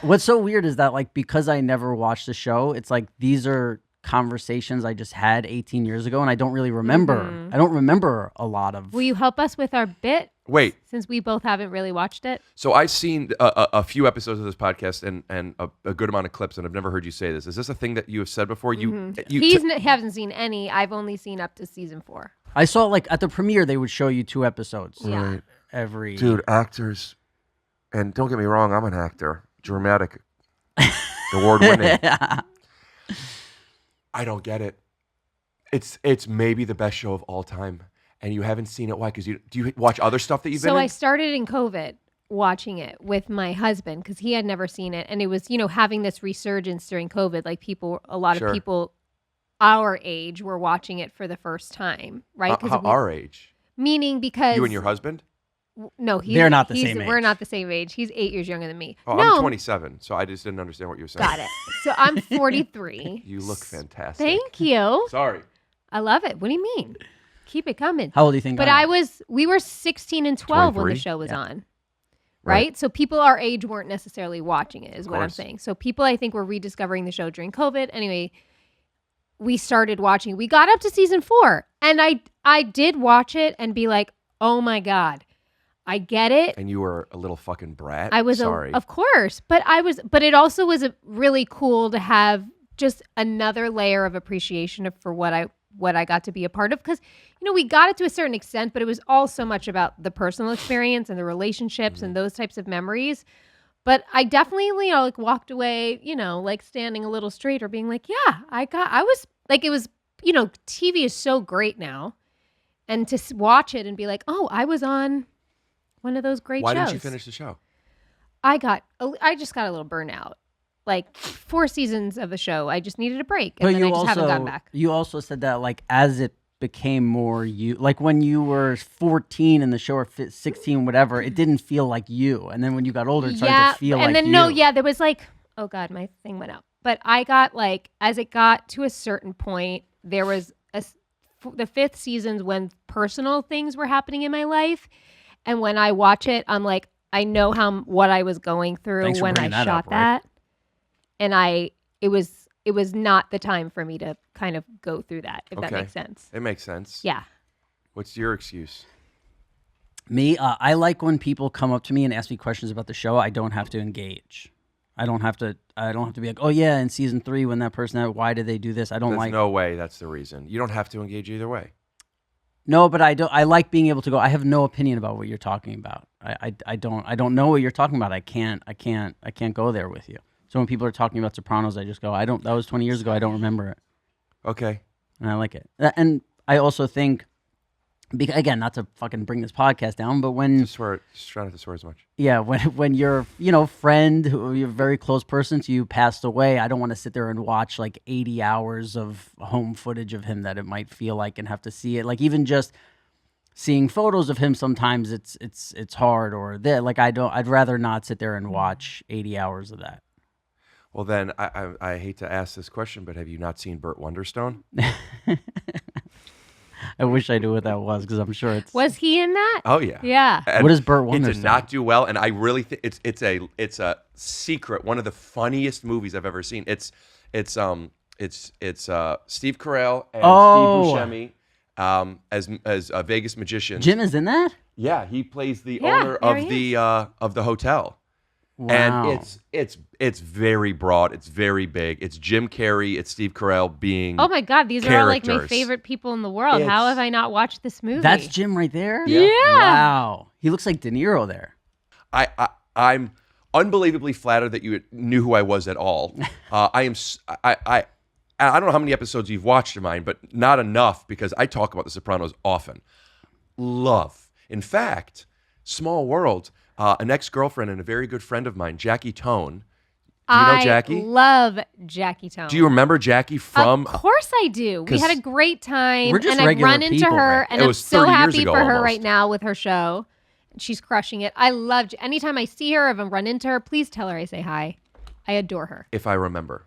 What's so weird is that, like, because I never watched the show, it's like these are conversations I just had 18 years ago, and I don't really remember. Mm-hmm. I don't remember a lot of. Will you help us with our bit? Wait. Since we both haven't really watched it. So I've seen a few episodes of this podcast and a good amount of clips, and I've never heard you say this. Is this a thing that you have said before? He hasn't seen any. I've only seen up to season 4. I saw, like, at the premiere, they would show you 2 episodes. Yeah. Right. Every. Dude, actors, and don't get me wrong, I'm an actor. Dramatic. Award winning. I don't get it. It's maybe the best show of all time. And you haven't seen it. Why? Because do you watch other stuff that you've been in? So I started in COVID watching it with my husband because he had never seen it. And it was, having this resurgence during COVID. Like a lot of people our age were watching it for the first time, right? Our age? Meaning because... You and your husband? No, they're not the same age. We're not the same age. He's 8 years younger than me. Oh, no. I'm 27, so I just didn't understand what you were saying. Got it. So I'm 43. You look fantastic. Thank you. Sorry. I love it. What do you mean? Keep it coming. How old do you think? But we were 16 and 12 when the show was on. Right? So people our age weren't necessarily watching it, is what I'm saying. So people, I think, were rediscovering the show during COVID. Anyway, we started watching. We got up to season 4, and I did watch it and be like, oh my God, I get it. And you were a little fucking brat. I was sorry. Of course, but it also was really cool to have just another layer of appreciation for what I got to be a part of, because we got it to a certain extent, but it was all so much about the personal experience and the relationships and those types of memories. But I definitely walked away like standing a little straighter, being like, yeah, I was like, it was TV is so great now, and to watch it and be like, oh, I was on one of those great shows. Why didn't you finish the show? I just got a little burnout. Like 4 seasons of a show, I just needed a break, and then I just haven't gone back. You also said that, like, as it became more you, like when you were 14 in the show or 16, whatever, it didn't feel like you, and then when you got older, it started to feel like you. And then there was like, oh God, my thing went out. But I got like, as it got to a certain point, there was the 5th seasons when personal things were happening in my life, and when I watch it, I'm like, I know what I was going through when I shot that. And it was not the time for me to kind of go through that, if that makes sense. It makes sense. Yeah. What's your excuse? Me, I like when people come up to me and ask me questions about the show. I don't have to engage. I don't have to be like, oh yeah, in season 3 when that person, why did they do this? There's no way that's the reason. You don't have to engage either way. No, but I like being able to go, I have no opinion about what you're talking about. I don't know what you're talking about. I can't go there with you. So when people are talking about Sopranos, I just go, that was 20 years ago. I don't remember it. Okay. And I like it. And I also think, again, not to fucking bring this podcast down, but when... Just try not to swear as much. Yeah, when your friend, who you're a very close person to you, passed away, I don't want to sit there and watch like 80 hours of home footage of him that it might feel like and have to see it. Like even just seeing photos of him, sometimes it's hard or that. Like I'd rather not sit there and watch 80 hours of that. Well, then, I hate to ask this question, but have you not seen Burt Wonderstone? I wish I knew what that was, because I'm sure it's... Was he in that? Oh, yeah. Yeah. And what is Burt Wonderstone? It did not do well, and I really think it's a secret, one of the funniest movies I've ever seen. It's Steve Carell and Steve Buscemi as Vegas magicians. Jim is in that? Yeah, he plays the owner of the hotel. Wow. And it's very broad. It's very big. It's Jim Carrey. It's Steve Carell being. Oh my God, these are all like my favorite people in the world. How have I not watched this movie? That's Jim right there? Yeah. Wow. He looks like De Niro there. I'm unbelievably flattered that you knew who I was at all. I don't know how many episodes you've watched of mine, but not enough, because I talk about The Sopranos often. Love. In fact, small world. An ex-girlfriend and a very good friend of mine, Jackie Tone. Do you know Jackie? I love Jackie Tone. Do you remember Jackie from? Of course I do. We had a great time. We're just and regular I run into people, her, right? and I'm so happy for her right now with her show. She's crushing it. I love. Anytime I see her, if I run into her, please tell her I say hi. I adore her. If I remember.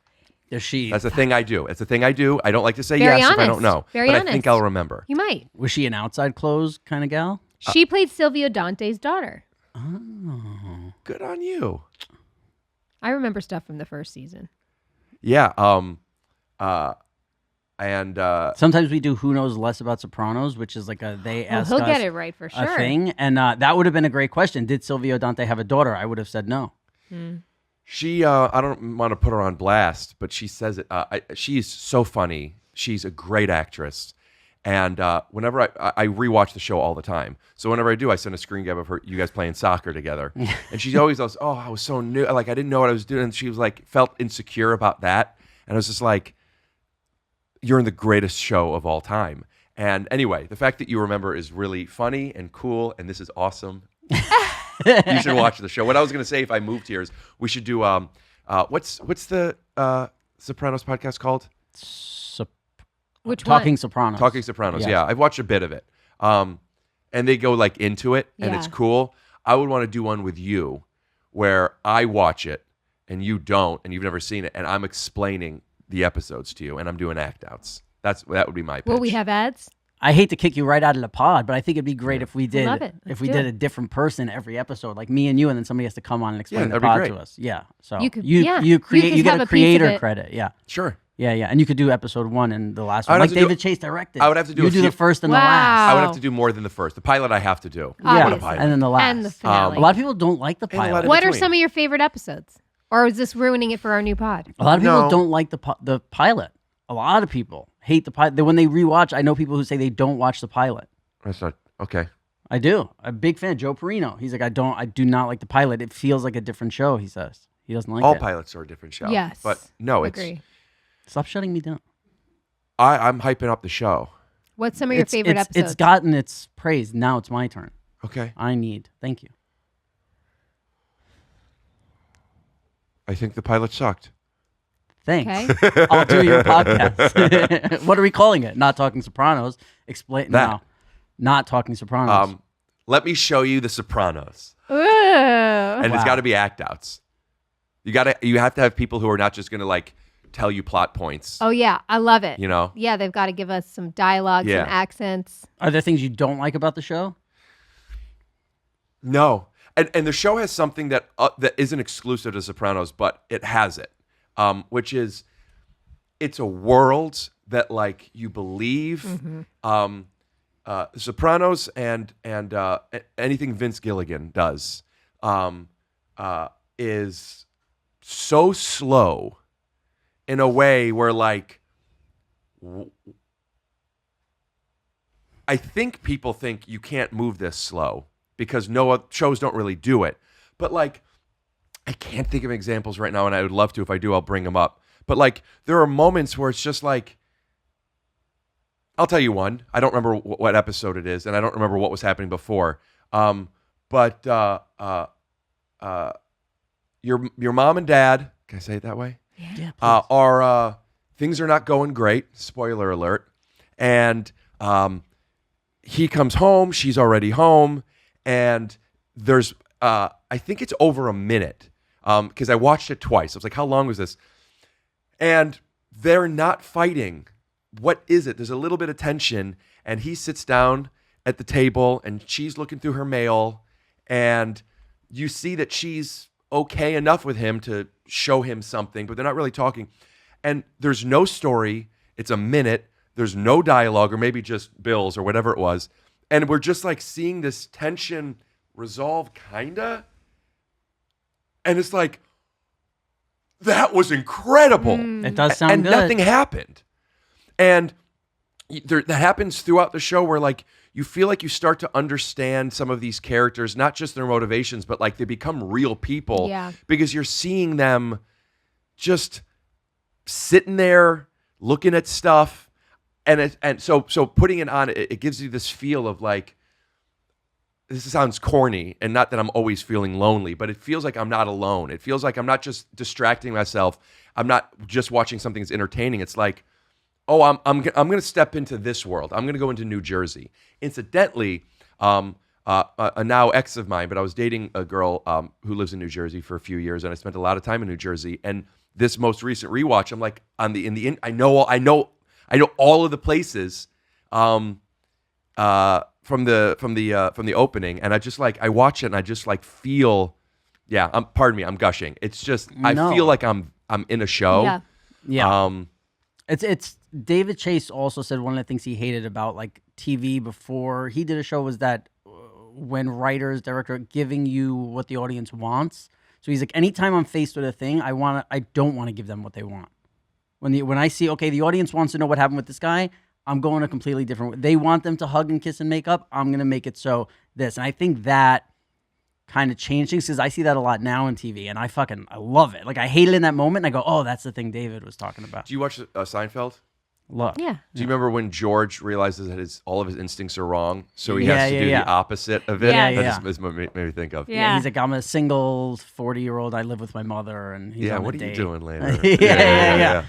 Is she? That's the thing I do. It's the thing I do. I don't like to say Very yes honest. if I don't know. Very but honest. I think I'll remember. You might. Was she an outside clothes kind of gal? She played Silvio Dante's daughter. Oh. Good on you. I remember stuff from the first season. Yeah. And Sometimes we do Who Knows Less About Sopranos, which is like they ask he'll us get it right for a sure. thing. And that would have been a great question. Did Silvio Dante have a daughter? I would have said no. she, I don't want to put her on blast, but she says it. She's so funny. She's a great actress. And whenever I rewatch the show all the time, so whenever I do, I send a screen grab of her, you guys playing soccer together, and she always goes, "Oh, I was so new, like I didn't know what I was doing." And she was like, felt insecure about that, and I was just like, "You're in the greatest show of all time." And anyway, the fact that you remember is really funny and cool, and this is awesome. You should watch the show. What I was going to say if I moved here is we should do what's the Sopranos podcast called? Which Talking one? Sopranos. Talking Sopranos. Yes. Yeah, I've watched a bit of it. And they go like into it, and it's Yeah. cool. I would want to do one with you where I watch it and you don't, and you've never seen it, and I'm explaining the episodes to you, and I'm doing act outs. That would be my pitch. Will we have ads? I hate to kick you right out of the pod, but I think it'd be great if we did love it. Let's if we do did it. a different person every episode, like me and you, and then somebody has to come on and explain the that'd be pod great. to us. Yeah. So You could- you yeah. you create could you get have a a piece of creator it. credit. Yeah. Sure. Yeah, and you could do episode 1 and the last I one, would like have to do- David Chase directed. I would have to do You a do few- the first and the Wow. last. I would have to do more than the first. The pilot I have to do. Yeah, What a Obviously. pilot. and then the last. And the finale. a lot of people don't like the And a lot pilot. of- What are between. some of your favorite episodes? Or is this ruining it for our new pod? A lot of people No. don't like the pilot. A lot of people hate the pilot. When they rewatch, I know people who say they don't watch the pilot. That's not okay. I do. I'm a big fan. Joe Perino. He's like, I do not like the pilot. It feels like a different show. He says he doesn't like All it. pilots are a different show. Yes. But no, it's Agree. Stop shutting me down. I'm hyping up the show. What's some of your favorite it's, episodes? It's gotten its praise. Now it's my turn. Okay. Thank you. I think the pilot sucked. Thanks. Okay. I'll do your podcast. What are we calling it? Not Talking Sopranos. Explain That. now. Not Talking Sopranos. Let me show you the Sopranos. Ooh. And it's Wow. got to be act outs. You have to have people who are not just going to like tell you plot points. Oh yeah, I love it. You know? Yeah, they've got to give us some dialogue, Yeah. some accents. Are there things you don't like about the show? No. And the show has something that isn't exclusive to Sopranos, but it has it, which is it's a world that like you believe. Sopranos and anything Vince Gilligan does is so slow in a way where like I think people think you can't move this slow because shows don't really do it. But like I can't think of examples right now, and I would love to. If I do, I'll bring them up. But like there are moments where it's just like I'll tell you one. I don't remember what episode it is, and I don't remember what was happening before. But your mom and dad, can I say it that way? Yeah. Are things are not going great. Spoiler alert. And he comes home. She's already home, and there's I think it's over a minute because I watched it twice. I was like, how long was this? And they're not fighting. What is it? There's a little bit of tension, and he sits down at the table, and she's looking through her mail, and you see that she's okay enough with him to show him something, but they're not really talking. And there's no story. It's a minute. There's no dialogue, or maybe just bills or whatever it was. And we're just like seeing this tension resolve, kinda. And it's like, that was incredible. It does sound and good. nothing happened. And that happens throughout the show where like you feel like you start to understand some of these characters, not just their motivations, but like they become real people because you're seeing them just sitting there looking at stuff. And so putting it on, it gives you this feel of like, this sounds corny, and not that I'm always feeling lonely, but it feels like I'm not alone. It feels like I'm not just distracting myself. I'm not just watching something that's entertaining. It's like, oh, I'm going to step into this world. I'm going to go into New Jersey. Incidentally, a now ex of mine, but I was dating a girl who lives in New Jersey for a few years, and I spent a lot of time in New Jersey. And this most recent rewatch, I'm like I know all of the places from the opening, and I just like I watch it and I just like feel Yeah, pardon me, I'm gushing. It's just I No. feel like I'm in a show. Yeah. Yeah. Um, It's David Chase also said one of the things he hated about like TV before he did a show was that when writers, director giving you what the audience wants. So he's like, anytime I'm faced with a thing, I don't want to give them what they want. When I see, okay, the audience wants to know what happened with this guy, I'm going a completely different way. They want them to hug and kiss and make up. I'm gonna make it so this, and I think that kind of changed things because I see that a lot now in TV, and I love it. Like I hate it in that moment, and I go, oh, that's the thing David was talking about. do you watch Seinfeld? Look, Yeah. Do you remember when George realizes that all of his instincts are wrong, so he Yeah, has to yeah, do yeah. the opposite of it? Yeah, That's what made me think of. Yeah. he's like, I'm a single 40-year-old. I live with my mother, and he's Yeah, on what a are you date. doing later? yeah.